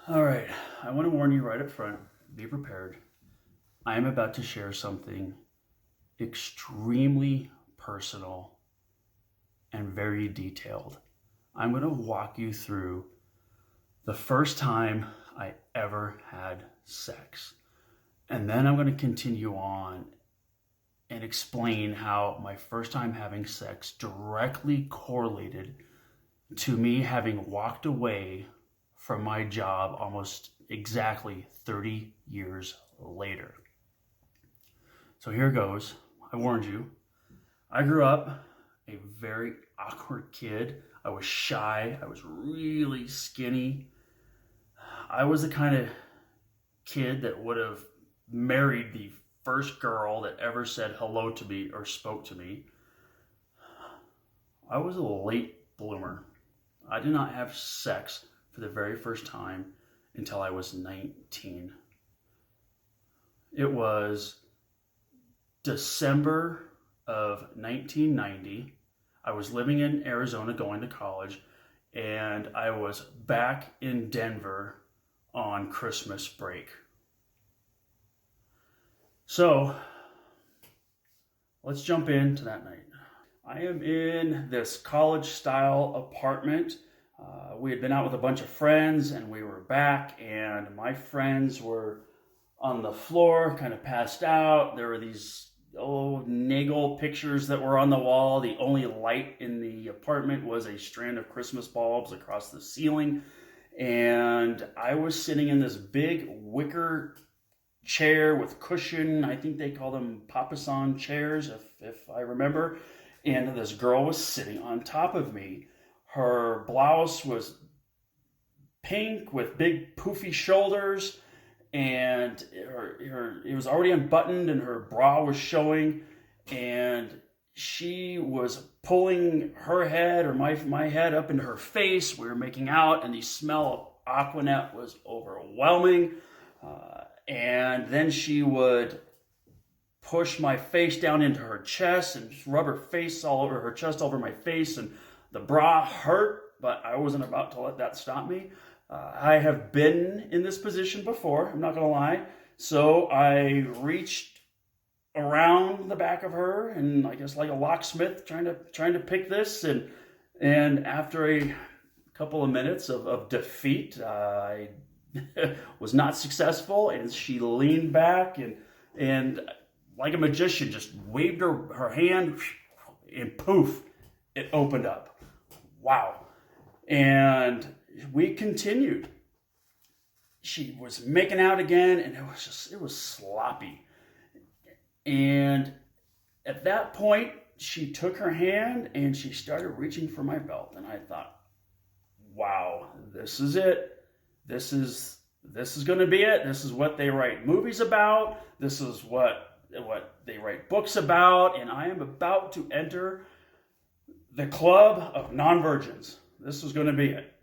All right, I want to warn you right up front. Be prepared. I am about to share something extremely personal and very detailed. I'm going to walk you through the first time I ever had sex. And then I'm going to continue on and explain how my first time having sex directly correlated to me having walked away from my job almost exactly 30 years later. So here goes. I warned you. I grew up a very awkward kid. I was shy. I was really skinny. I was the kind of kid that would have married the first girl that ever said hello to me or spoke to me. I was a late bloomer. I did not have sex for the very first time until I was 19. It was December of 1990. I was living in Arizona going to college, and I was back in Denver on Christmas break. So let's jump into that night. I am in this college-style apartment. We had been out with a bunch of friends, and we were back, and my friends were on the floor, kind of passed out. There were these Nagel pictures that were on the wall. The only light in the apartment was a strand of Christmas bulbs across the ceiling, and I was sitting in this big wicker chair with cushion. I think they call them papasan chairs, if I remember. And this girl was sitting on top of me. Her blouse was pink with big poofy shoulders, and it was already unbuttoned, and her bra was showing. And she was pulling her head or my head up into her face. We were making out, and the smell of Aquanet was overwhelming. And then she would push my face down into her chest and just rub her face all over her chest, all over my face, and the bra hurt, but I wasn't about to let that stop me. I have been in this position before, I'm not going to lie. So I reached around the back of her, and I guess like a locksmith trying to pick this, and after a couple of minutes of defeat, I was not successful, and she leaned back and like a magician just waved her hand, and poof, it opened up. Wow. And we continued. She was making out again, and it was sloppy. And at that point, she took her hand and she started reaching for my belt, and I thought, wow, this is it. This is going to be it. This is what they write movies about. This is what they write books about, and I am about to enter the club of non-virgins. This was going to be it.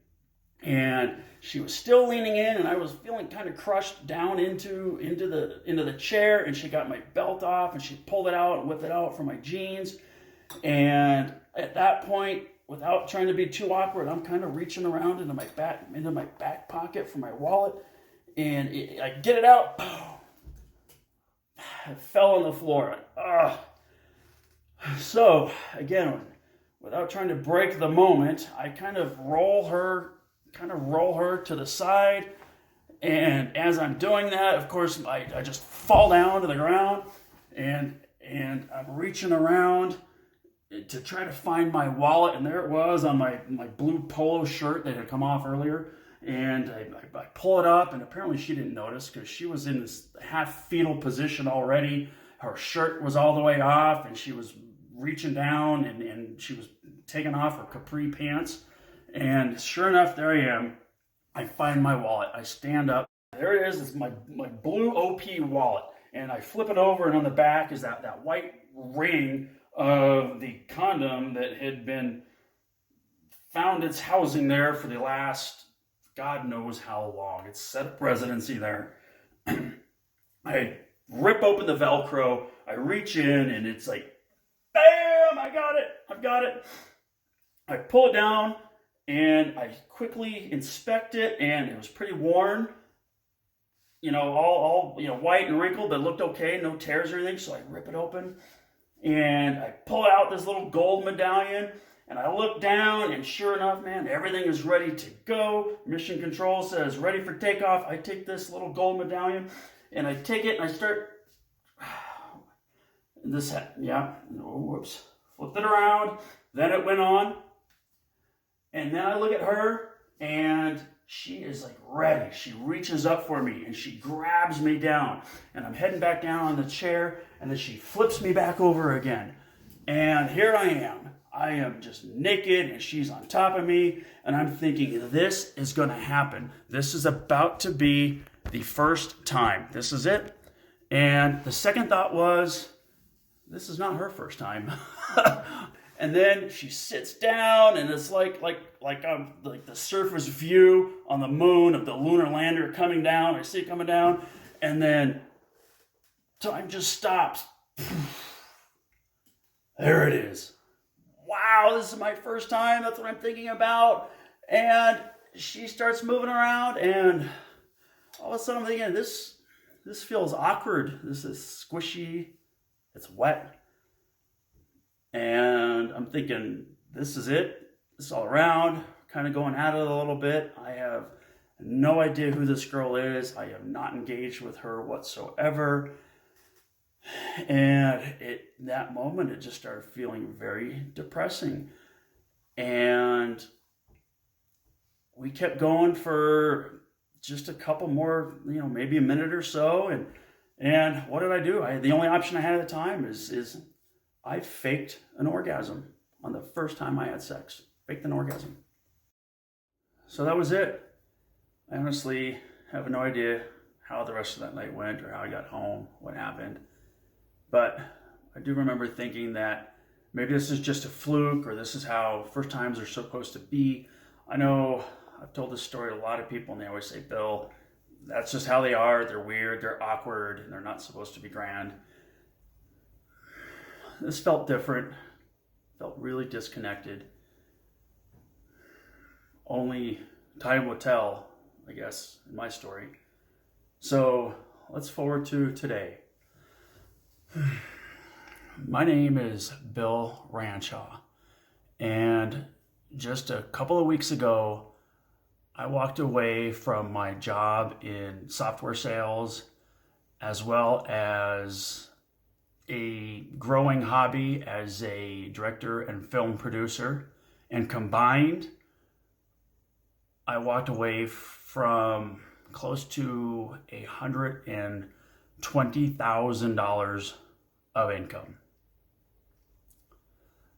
And she was still leaning in, and I was feeling kind of crushed down into the chair, and she got my belt off, and she pulled it out and whipped it out from my jeans. And at that point, without trying to be too awkward, I'm kind of reaching around into my back pocket for my wallet, and I get it out. I fell on the floor. So again, without trying to break the moment, I kind of roll her to the side, and as I'm doing that, of course, I just fall down to the ground, and I'm reaching around to try to find my wallet, and there it was on my blue polo shirt that had come off earlier, and I pull it up, and apparently she didn't notice because she was in this half fetal position already. Her shirt was all the way off, and she was reaching down, and she was taking off her capri pants. And sure enough, there I am. I find my wallet. I stand up. There it is. It's my blue OP wallet. And I flip it over, and on the back is that white ring of the condom that had been found its housing there for the last God knows how long. It's set up residency there. I rip open the Velcro. I reach in, and it's like, bam! I've got it. I pull it down, And I quickly inspect it, and it was pretty worn, all white and wrinkled, but looked okay, no tears or anything. So I rip it open, and I pull out this little gold medallion, and I look down, and sure enough, man, everything is ready to go. Mission control says ready for takeoff. I take this little gold medallion, and I take it, and I start this. Yeah, whoops, flipped it around. Then it went on, and then I look at her, and she is like ready. She reaches up for me, and she grabs me down, and I'm heading back down on the chair, and then she flips me back over again, and here I am. I am just naked, and she's on top of me, and I'm thinking, this is going to happen. This is about to be the first time. This is it. And the second thought was, this is not her first time. And then she sits down, and it's like the surface view on the moon of the lunar lander coming down. I see it coming down, and then time just stops. There it is. Wow, this is my first time. That's what I'm thinking about. And she starts moving around, and all of a sudden I'm thinking, this feels awkward. This is squishy. It's wet. And I'm thinking, this is it. This is all around. Kind of going at it a little bit. I have no idea who this girl is. I am not engaged with her whatsoever. And that moment, it just started feeling very depressing. And we kept going for just a couple more, maybe a minute or so. And what did I do? The only option I had at the time is I faked an orgasm on the first time I had sex. Faked an orgasm. So that was it. I honestly have no idea how the rest of that night went or how I got home, what happened. But I do remember thinking that maybe this is just a fluke, or this is how first times are supposed to be. I know I've told this story to a lot of people, and they always say, Bill, that's just how they are. They're weird, they're awkward, and they're not supposed to be grand. This felt different, felt really disconnected. Only time will tell, I guess, in my story. So let's forward to today. My name is Bill Ranshaw, and just a couple of weeks ago, I walked away from my job in software sales, as well as a growing hobby as a director and film producer, and combined, I walked away from close to $120,000 of income.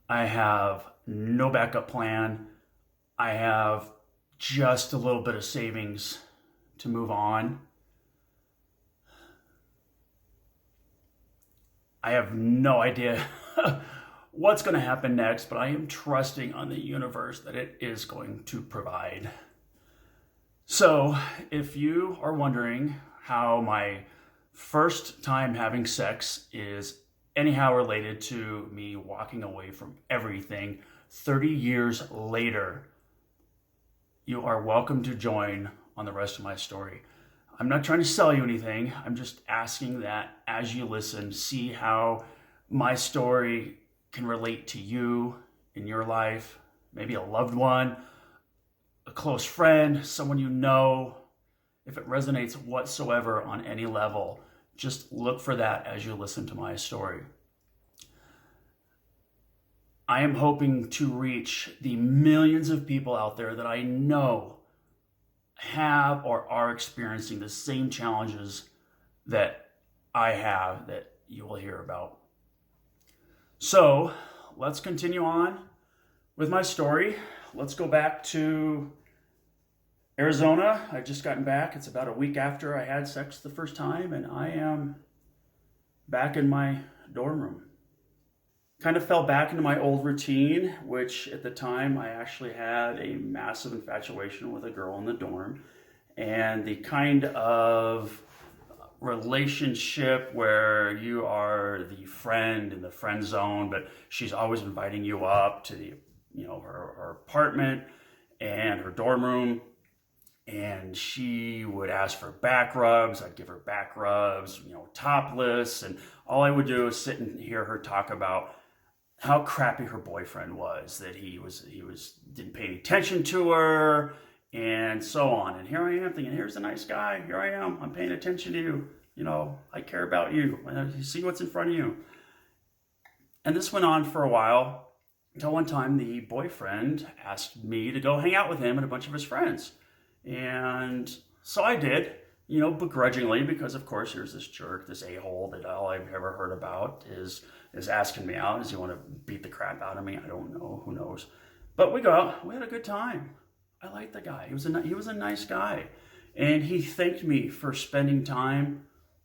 I have no backup plan. I have just a little bit of savings to move on. I have no idea what's going to happen next, but I am trusting on the universe that it is going to provide. So if you are wondering how my first time having sex is anyhow related to me walking away from everything 30 years later, you are welcome to join on the rest of my story. I'm not trying to sell you anything. I'm just asking that as you listen, see how my story can relate to you in your life, maybe a loved one, a close friend, someone you know. If it resonates whatsoever on any level, just look for that as you listen to my story. I am hoping to reach the millions of people out there that I know have or are experiencing the same challenges that I have, that you will hear about. So let's continue on with my story. Let's go back to Arizona. I just gotten back. It's about a week after I had sex the first time, and I am back in my dorm room. Kind of fell back into my old routine, which at the time I actually had a massive infatuation with a girl in the dorm, and the kind of relationship where you are the friend in the friend zone, but she's always inviting you up to the, her apartment. and her dorm room, and she would ask for back rubs. I'd give her back rubs, topless, and all I would do is sit and hear her talk about how crappy her boyfriend was, that he didn't pay any attention to her, and so on. And here I am thinking, here's a nice guy. Here I am. I'm paying attention to you. I care about you. You see what's in front of you. And this went on for a while until one time the boyfriend asked me to go hang out with him and a bunch of his friends. And so I did, begrudgingly, because of course here's this jerk, this a-hole that all I've ever heard about is asking me out. Does he want to beat the crap out of me? I don't know. Who knows? But we go out. We had a good time. I liked the guy. He was a nice guy. And he thanked me for spending time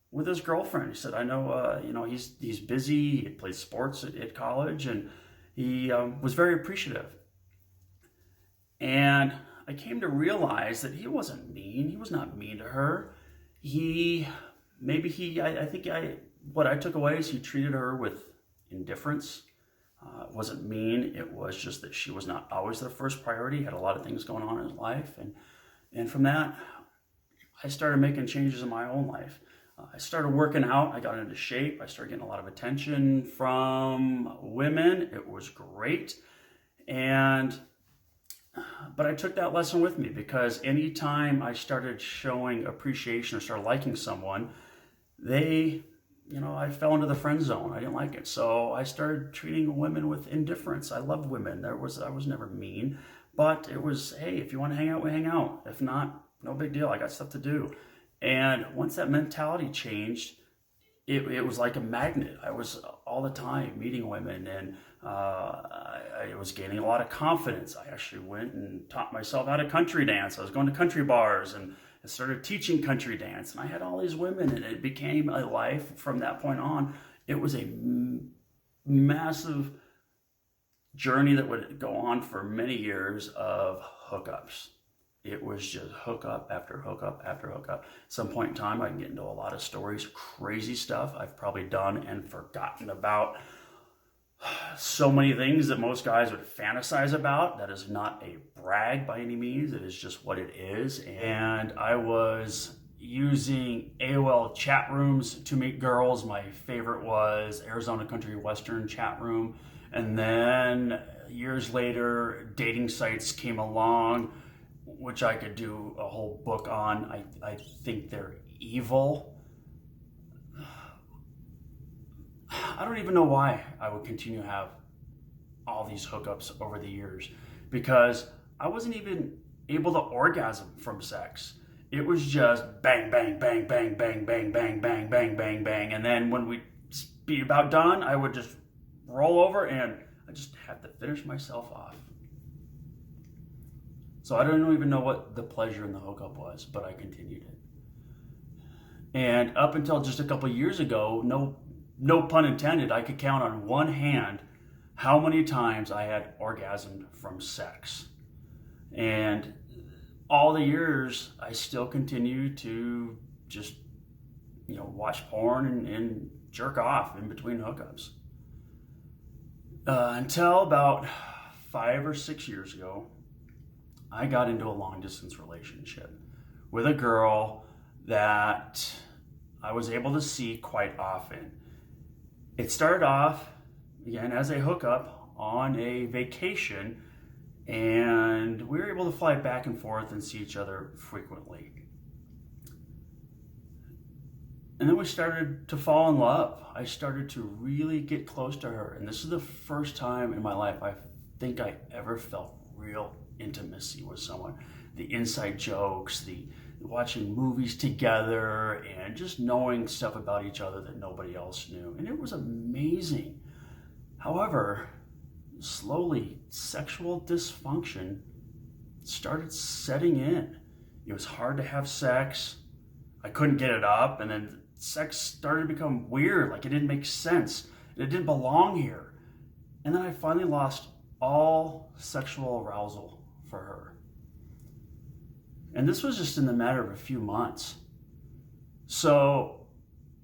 with his girlfriend. He said, I know, he's busy. He played sports at college, and he was very appreciative. And I came to realize that he wasn't mean. He was not mean to her. What I took away is he treated her with indifference. It wasn't mean. It was just that she was not always the first priority. He had a lot of things going on in his life. And from that, I started making changes in my own life. I started working out. I got into shape. I started getting a lot of attention from women. It was great. But I took that lesson with me, because anytime I started showing appreciation or started liking someone, I fell into the friend zone. I didn't like it. So I started treating women with indifference. I love women. I was never mean, but it was, hey, if you want to hang out, we hang out. If not, no big deal. I got stuff to do. And once that mentality changed, it was like a magnet. I was all the time meeting women, and I was gaining a lot of confidence. I actually went and taught myself how to country dance. I was going to country bars and I started teaching country dance, and I had all these women, and it became a life from that point on. It was a massive journey that would go on for many years of hookups. It was just hookup after hookup after hookup. At some point in time, I can get into a lot of stories, crazy stuff I've probably done and forgotten about. So many things that most guys would fantasize about. That is not a brag by any means. It is just what it is. And I was using AOL chat rooms to meet girls. My favorite was Arizona Country Western chat room. And then years later, dating sites came along, which I could do a whole book on. I think they're evil. I don't even know why I would continue to have all these hookups over the years, because I wasn't even able to orgasm from sex. It was just bang, bang, bang, bang, bang, bang, bang, bang, bang, bang, bang. And then when we'd be about done, I would just roll over and I just had to finish myself off. So I don't even know what the pleasure in the hookup was, but I continued it. And up until just a couple years ago, no pun intended, I could count on one hand how many times I had orgasmed from sex. And all the years, I still continue to just, watch porn and jerk off in between hookups. Until about 5 or 6 years ago, I got into a long distance relationship with a girl that I was able to see quite often. It started off, again, as a hookup on a vacation, and we were able to fly back and forth and see each other frequently. And then we started to fall in love. I started to really get close to her, and this is the first time in my life I think I ever felt real intimacy with someone. The inside jokes, the watching movies together, and just knowing stuff about each other that nobody else knew. And it was amazing. However, slowly, sexual dysfunction started setting in. It was hard to have sex. I couldn't get it up, and then sex started to become weird, like it didn't make sense. It didn't belong here. And then I finally lost all sexual arousal for her. And this was just in the matter of a few months. So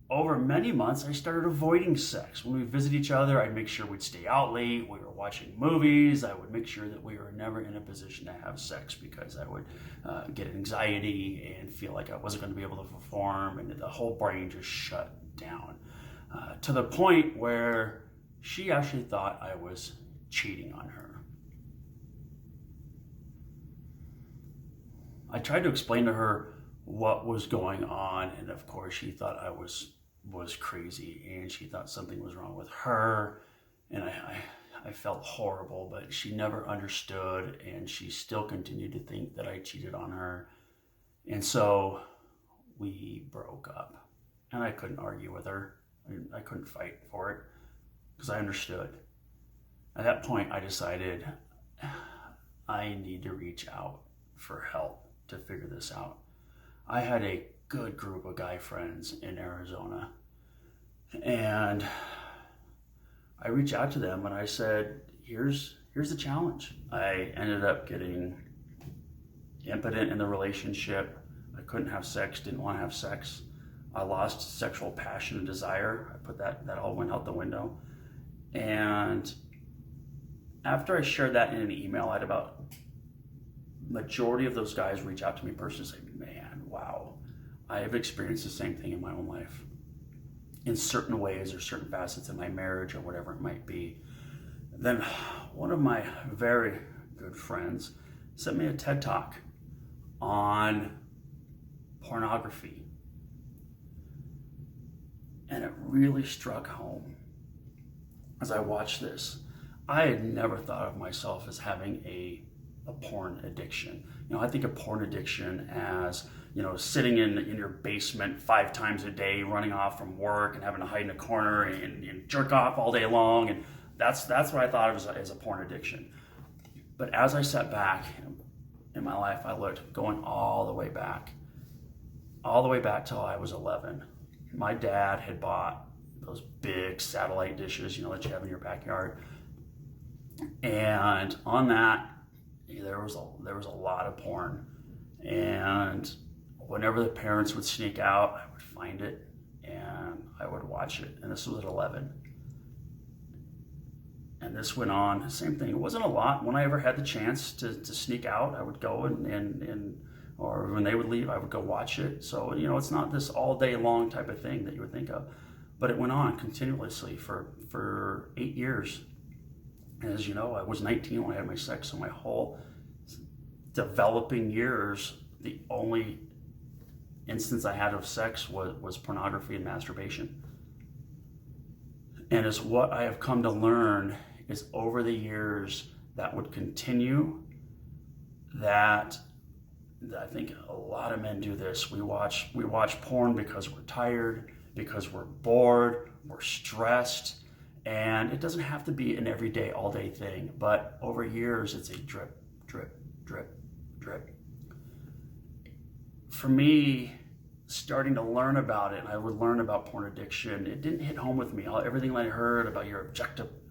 over many months, I started avoiding sex. When we visit each other, I'd make sure we'd stay out late. We were watching movies. I would make sure that we were never in a position to have sex because I would get anxiety and feel like I wasn't going to be able to perform, and the whole brain just shut down to the point where she actually thought I was cheating on her. I tried to explain to her what was going on, and of course she thought I was crazy, and she thought something was wrong with her, and I felt horrible, but she never understood, and she still continued to think that I cheated on her. And so we broke up, and I couldn't argue with her. I couldn't fight for it because I understood. At that point, I decided I need to reach out for help to figure this out. I had a good group of guy friends in Arizona, and I reached out to them and I said, here's the challenge. I ended up getting impotent in the relationship. I couldn't have sex, didn't want to have sex. I lost sexual passion and desire. I put that all went out the window. And after I shared that in an email, I had about majority of those guys reach out to me personally and say, man, wow, I have experienced the same thing in my own life in certain ways or certain facets of my marriage or whatever it might be. Then one of my very good friends sent me a TED Talk on pornography. And it really struck home as I watched this. I had never thought of myself as having a porn addiction. I think of porn addiction as, sitting in your basement 5 times a day, running off from work and having to hide in a corner and jerk off all day long. And that's what I thought of as a porn addiction. But as I sat back in my life, I looked going all the way back till I was 11. My dad had bought those big satellite dishes, that you have in your backyard. And on that, there was a lot of porn. And whenever the parents would sneak out, I would find it and I would watch it. And this was at 11. And this went on, same thing. It wasn't a lot. When I ever had the chance to sneak out, I would go and or when they would leave, I would go watch it. So, it's not this all day long type of thing that you would think of. But it went on continuously for 8 years. As you know, I was 19 when I had my sex, so my whole developing years, the only instance I had of sex was pornography and masturbation. And it's what I have come to learn is over the years that would continue, that I think a lot of men do this. We watch porn because we're tired, because we're bored, we're stressed, and it doesn't have to be an everyday, all day thing, but over years it's a drip, drip, drip, drip. For me, starting to learn about it, and I would learn about porn addiction, it didn't hit home with me. Everything I heard about you're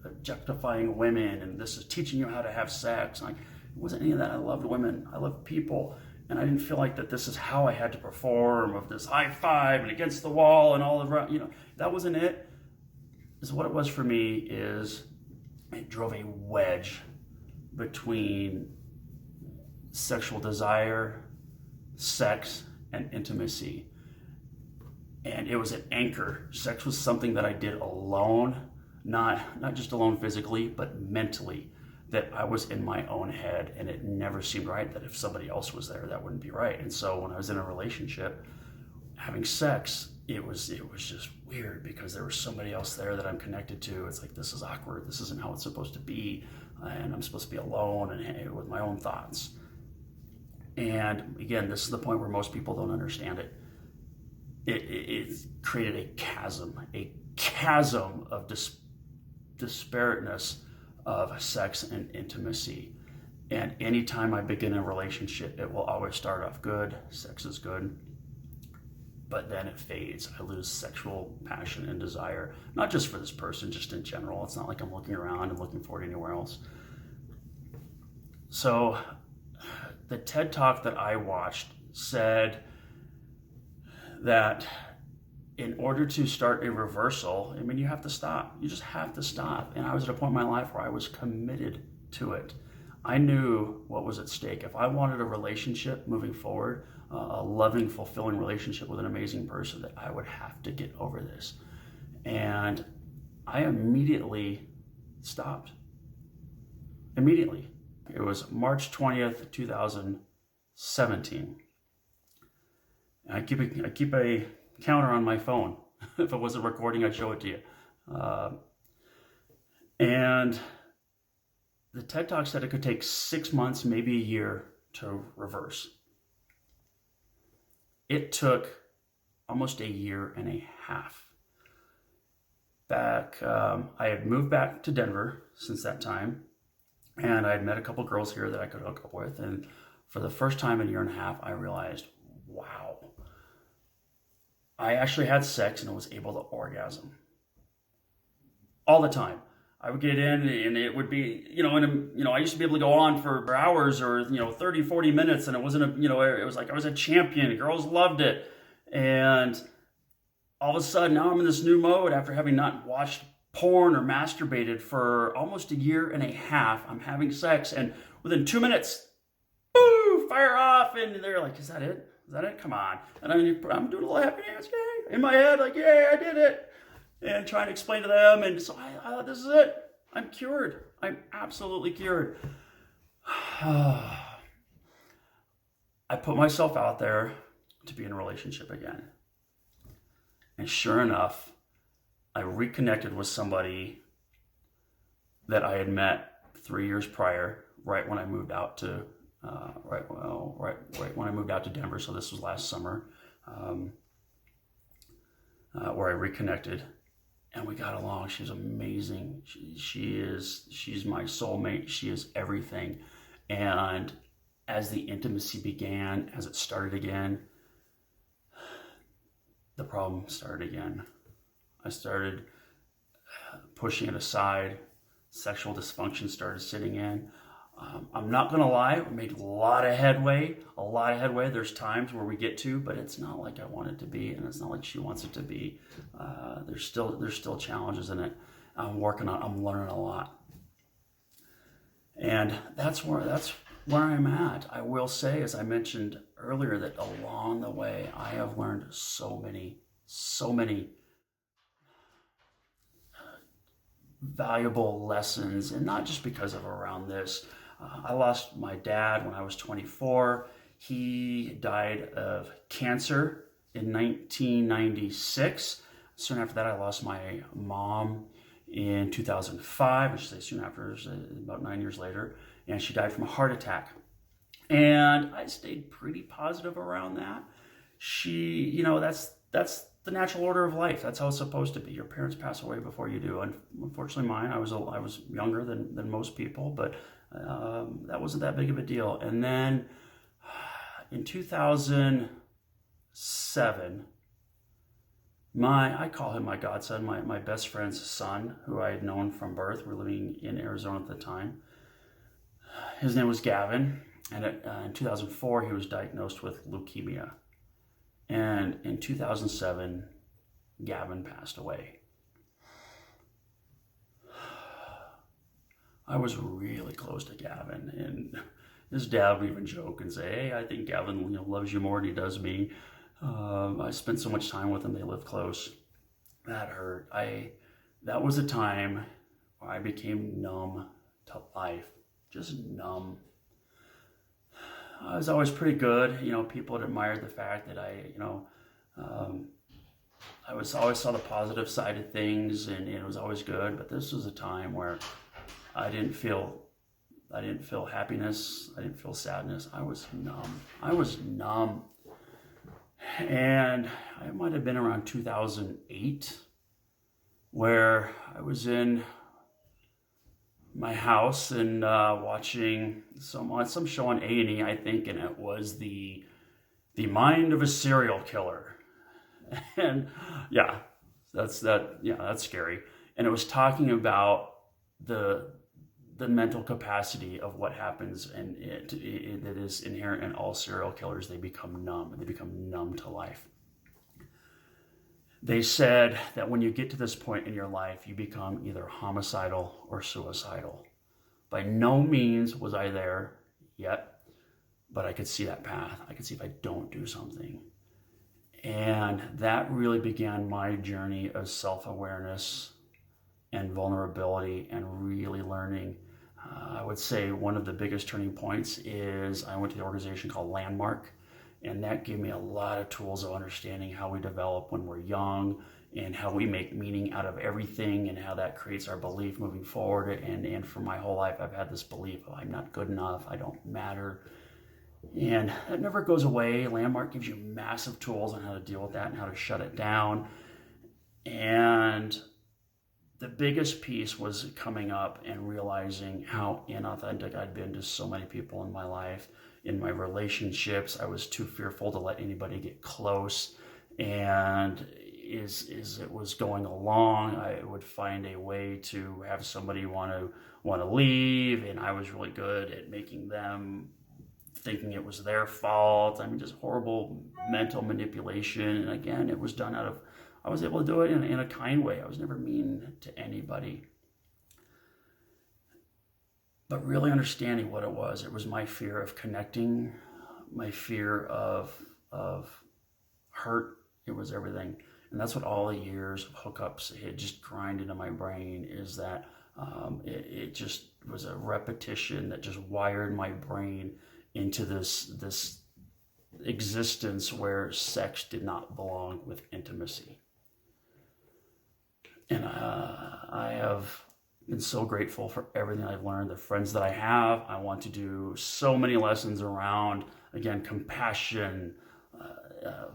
objectifying women and this is teaching you how to have sex, it wasn't any of that. I loved women, I loved people, and I didn't feel like that this is how I had to perform, of this high five and against the wall and all of, that wasn't it. Is what it was for me is it drove a wedge between sexual desire, sex, and intimacy. And it was an anchor. Sex was something that I did alone, not just alone physically, but mentally, that I was in my own head, and it never seemed right that if somebody else was there, that wouldn't be right. And so when I was in a relationship, having sex, it was just weird because there was somebody else there that I'm connected to. It's like, this is awkward. This isn't how it's supposed to be. And I'm supposed to be alone and with my own thoughts. And again, this is the point where most people don't understand it. It created a chasm of disparateness of sex and intimacy. And anytime I begin a relationship, it will always start off good. Sex is good. But then it fades. I lose sexual passion and desire, not just for this person, just in general. It's not like I'm looking around and looking for it anywhere else. So the TED Talk that I watched said that in order to start a reversal, I mean, you have to stop. You just have to stop. And I was at a point in my life where I was committed to it. I knew what was at stake. If I wanted a relationship moving forward, a loving, fulfilling relationship with an amazing person, that I would have to get over this. And I immediately stopped. Immediately. It was March 20th, 2017. And I keep a counter on my phone. If it wasn't recording, I'd show it to you. And the TED Talk said it could take 6 months, maybe a year, to reverse. It took almost a year and a half. I had moved back to Denver since that time, and I had met a couple girls here that I could hook up with. And for the first time in a year and a half, I realized, wow, I actually had sex and I was able to orgasm all the time. I would get in and it would be, I used to be able to go on for hours or, 30, 40 minutes, and it wasn't it was like I was a champion. Girls loved it. And all of a sudden now I'm in this new mode after having not watched porn or masturbated for almost a year and a half. I'm having sex, and within 2 minutes, boo, fire off. And they're like, is that it? Is that it? Come on. And I'm doing a little happy dance, yay, in my head, like, yay, I did it. And trying to explain to them. And so I thought, this is it. I'm cured. I'm absolutely cured. I put myself out there to be in a relationship again. And sure enough, I reconnected with somebody that I had met 3 years prior, right when I moved out to right when I moved out to Denver. So this was last summer, where I reconnected, and we got along. She's amazing. She's my soulmate. She is everything. And as the intimacy began, as it started again, the problem started again. I started pushing it aside. Sexual dysfunction started sitting in. I'm not going to lie, we made a lot of headway. There's times where we get to, but it's not like I want it to be, and it's not like she wants it to be. There's still challenges in it. I'm learning a lot. And that's where I'm at. I will say, as I mentioned earlier, that along the way, I have learned so many valuable lessons, and not just because of around this. I lost my dad when I was 24. He died of cancer in 1996. Soon after that, I lost my mom in 2005. I should say soon after, about 9 years later, and she died from a heart attack. And I stayed pretty positive around that. That's the natural order of life. That's how it's supposed to be. Your parents pass away before you do. And unfortunately, mine, I was younger than most people, but that wasn't that big of a deal. And then in 2007, I call him my godson, my best friend's son, who I had known from birth. We were living in Arizona at the time. His name was Gavin, and in 2004, he was diagnosed with leukemia. And in 2007, Gavin passed away. I was really close to Gavin, and his dad would even joke and say, "Hey, I think Gavin, loves you more than he does me." I spent so much time with him; they live close. That hurt. That was a time where I became numb to life, just numb. I was always pretty good. People had admired the fact that I always saw the positive side of things, and it was always good. But this was a time where I didn't feel happiness. I didn't feel sadness. I was numb. And I might have been around 2008, where I was in my house and watching some show on A&E, I think, and it was the mind of a serial killer. And that's scary. And it was talking about the mental capacity of what happens, and it is inherent in all serial killers. They become numb. They become numb to life. They said that when you get to this point in your life, you become either homicidal or suicidal. By no means was I there yet, but I could see that path. I could see if I don't do something. And that really began my journey of self-awareness and vulnerability and really learning. I would say one of the biggest turning points is I went to the organization called Landmark, and that gave me a lot of tools of understanding how we develop when we're young and how we make meaning out of everything and how that creates our belief moving forward. And for my whole life, I've had this belief, oh, I'm not good enough, I don't matter. And that never goes away. Landmark gives you massive tools on how to deal with that and how to shut it down. And the biggest piece was coming up and realizing how inauthentic I'd been to so many people in my life. In my relationships, I was too fearful to let anybody get close. And as it was going along, I would find a way to have somebody want to leave, and I was really good at making them thinking it was their fault. I mean, just horrible mental manipulation. And again, it was done out of, I was able to do it in a kind way. I was never mean to anybody. But really understanding what it was my fear of connecting, my fear of hurt. It was everything. And that's what all the years of hookups had just grind into my brain, is that it just was a repetition that just wired my brain into this existence where sex did not belong with intimacy. And I have been so grateful for everything I've learned, the friends that I have. I want to do so many lessons around, again, compassion,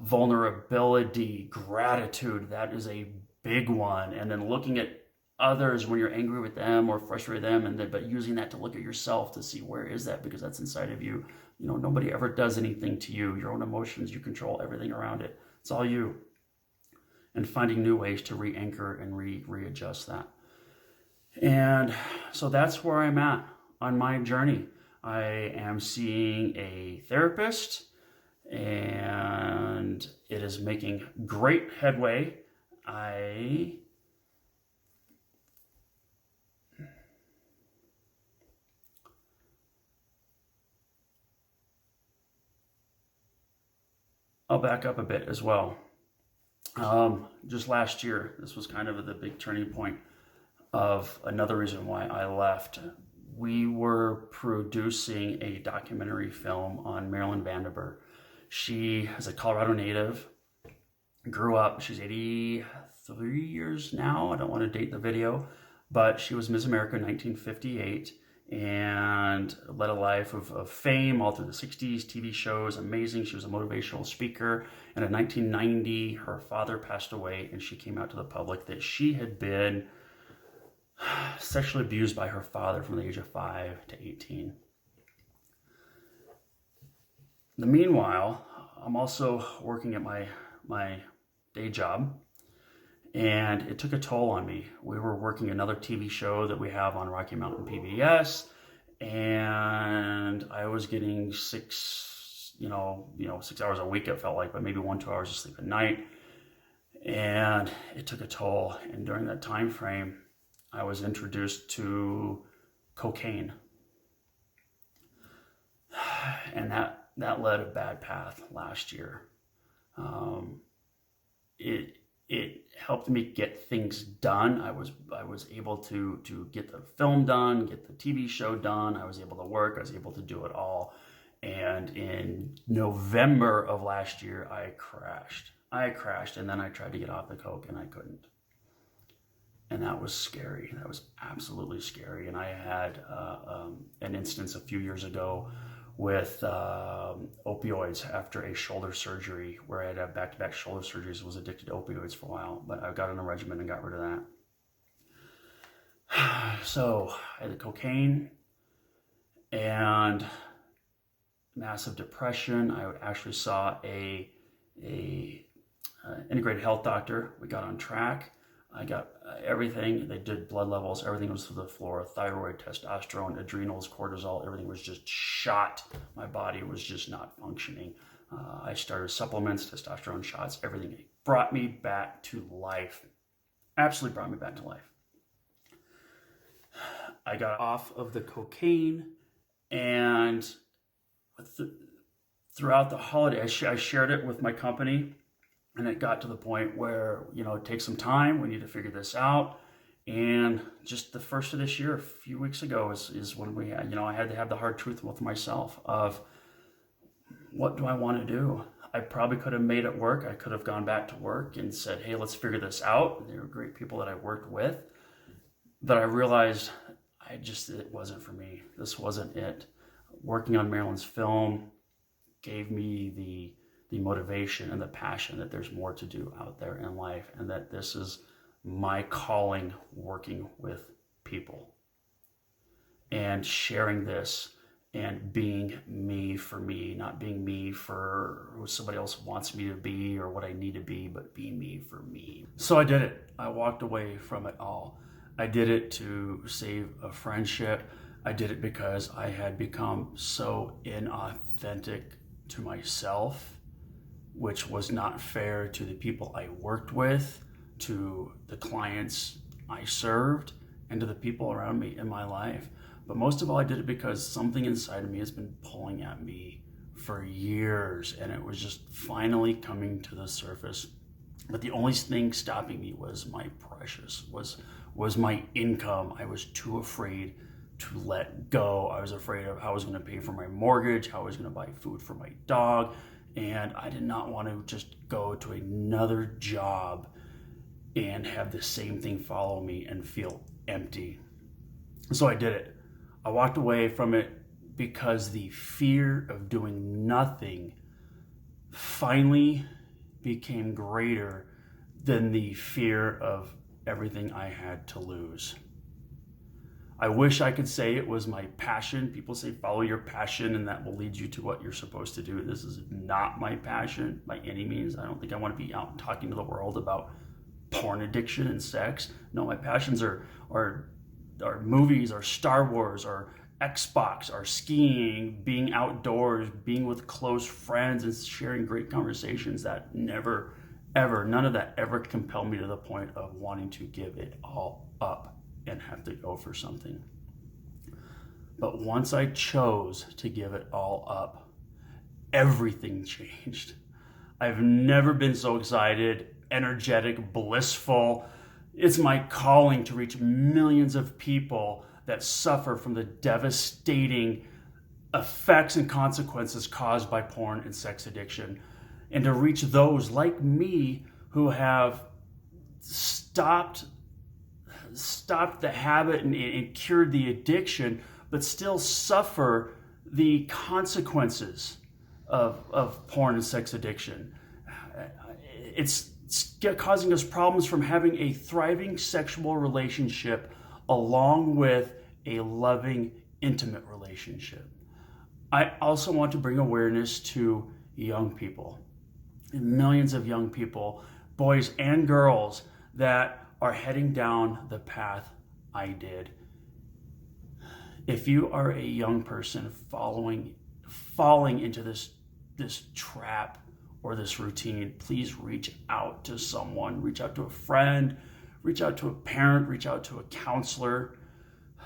vulnerability, gratitude. That is a big one. And then looking at others when you're angry with them or frustrated with them, but using that to look at yourself to see where is that, because that's inside of you. You know, nobody ever does anything to you. Your own emotions, you control everything around it. It's all you. And finding new ways to re-anchor and readjust that. And so that's where I'm at on my journey. I am seeing a therapist, and it is making great headway. I'll back up a bit as well. Just last year, this was kind of the big turning point of another reason why I left. We were producing a documentary film on Marilyn Vanderburg. She is a Colorado native, grew up, she's 83 years now. I don't want to date the video, but she was Miss America in 1958 and led a life of fame all through the 60s, TV shows, amazing. She was a motivational speaker. And in 1990, her father passed away, and she came out to the public that she had been sexually abused by her father from the age of 5 to 18. In the meanwhile, I'm also working at my day job, and it took a toll on me. We were working another TV show that we have on Rocky Mountain PBS, and I was getting 6 hours a week, it felt like, but maybe 1-2 hours of sleep at night. And it took a toll. And during that time frame, I was introduced to cocaine. And that led a bad path last year. It helped me get things done. I was able to get the film done, get the TV show done. I was able to work. I was able to do it all. And in November of last year, I crashed, and then I tried to get off the coke, and I couldn't. And that was scary. That was absolutely scary. And I had an instance a few years ago with opioids after a shoulder surgery, where I had had back-to-back shoulder surgeries, was addicted to opioids for a while, but I got on a regimen and got rid of that. So I had the cocaine and massive depression. I actually saw a integrated health doctor. We got on track. I got everything. They did blood levels. Everything was through the floor. Thyroid, testosterone, adrenals, cortisol. Everything was just shot. My body was just not functioning. I started supplements, testosterone shots, everything brought me back to life. Absolutely brought me back to life. I got off of the cocaine, and throughout the holiday, I shared it with my company, and it got to the point where, it takes some time. We need to figure this out. And just the first of this year, a few weeks ago, is when we had, I had to have the hard truth with myself of, what do I want to do? I probably could have made it work. I could have gone back to work and said, hey, let's figure this out. They were great people that I worked with. But I realized it wasn't for me. This wasn't it. Working on Marilyn's film gave me the motivation and the passion that there's more to do out there in life, and that this is my calling, working with people and sharing this and being me for me, not being me for who somebody else wants me to be or what I need to be, but being me for me. So I did it. I walked away from it all. I did it to save a friendship. I did it because I had become so inauthentic to myself, which was not fair to the people I worked with, to the clients I served, and to the people around me in my life. But most of all, I did it because something inside of me has been pulling at me for years, and it was just finally coming to the surface. But the only thing stopping me was my precious, was my income. I was too afraid to let go. I was afraid of how I was going to pay for my mortgage, how I was going to buy food for my dog, and I did not want to just go to another job and have the same thing follow me and feel empty. So I did it. I walked away from it because the fear of doing nothing finally became greater than the fear of everything I had to lose. I wish I could say it was my passion. People say follow your passion and that will lead you to what you're supposed to do. This is not my passion by any means. I don't think I want to be out talking to the world about porn addiction and sex. No, my passions are movies, are Star Wars, are Xbox, are skiing, being outdoors, being with close friends and sharing great conversations. That never, ever, none of that ever compelled me to the point of wanting to give it all up and have to go for something. But once I chose to give it all up, everything changed. I've never been so excited, energetic, blissful. It's my calling to reach millions of people that suffer from the devastating effects and consequences caused by porn and sex addiction, and to reach those like me who have stopped the habit and cured the addiction, but still suffer the consequences of porn and sex addiction. It's causing us problems from having a thriving sexual relationship along with a loving, intimate relationship. I also want to bring awareness to young people, millions of young people, boys and girls, that are heading down the path I did. If you are a young person falling into this trap or this routine, please reach out to someone. Reach out to a friend, reach out to a parent, reach out to a counselor.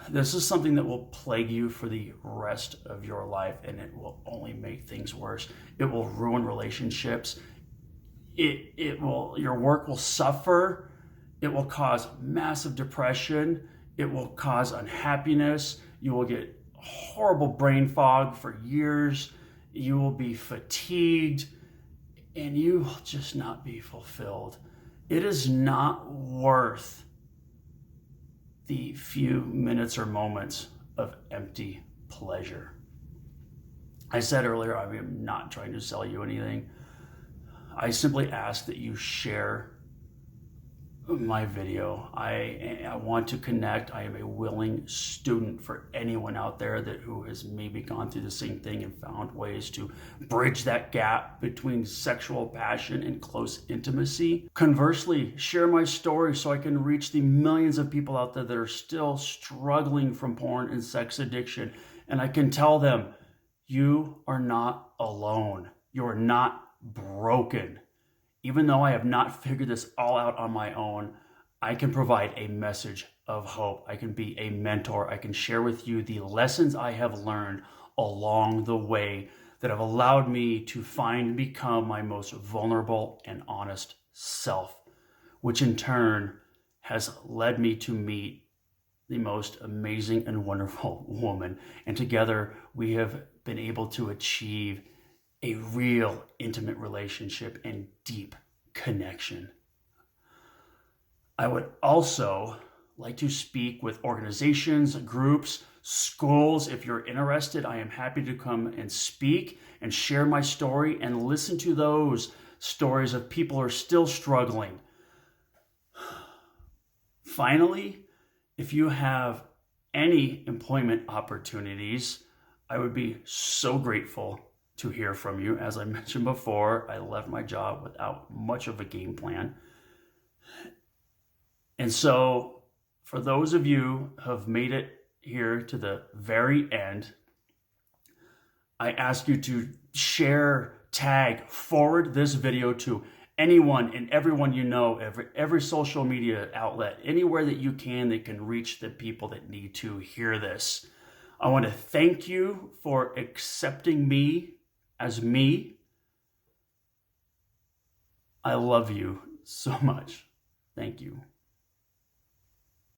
This is something that will plague you for the rest of your life, and it will only make things worse. It will ruin relationships. Your work will suffer. It will cause massive depression. It will cause unhappiness. You will get horrible brain fog for years. You will be fatigued, and you will just not be fulfilled. It is not worth the few minutes or moments of empty pleasure. I said earlier, I am not trying to sell you anything. I simply ask that you share my video. I want to connect. I am a willing student for anyone out there who has maybe gone through the same thing and found ways to bridge that gap between sexual passion and close intimacy. Conversely, share my story so I can reach the millions of people out there that are still struggling from porn and sex addiction. And I can tell them, you are not alone. You are not broken. even though I have not figured this all out on my own, I can provide a message of hope. I can be a mentor. I can share with you the lessons I have learned along the way that have allowed me to find and become my most vulnerable and honest self, which in turn has led me to meet the most amazing and wonderful woman. And together we have been able to achieve a real intimate relationship and deep connection. I would also like to speak with organizations, groups, schools. If you're interested, I am happy to come and speak and share my story and listen to those stories of people who are still struggling. Finally, if you have any employment opportunities, I would be so grateful to hear from you. As I mentioned before, I left my job without much of a game plan. And so for those of you who have made it here to the very end, I ask you to share, tag, forward this video to anyone and everyone you know, every social media outlet, anywhere that you can that can reach the people that need to hear this. I want to thank you for accepting me as me. I love you so much. Thank you.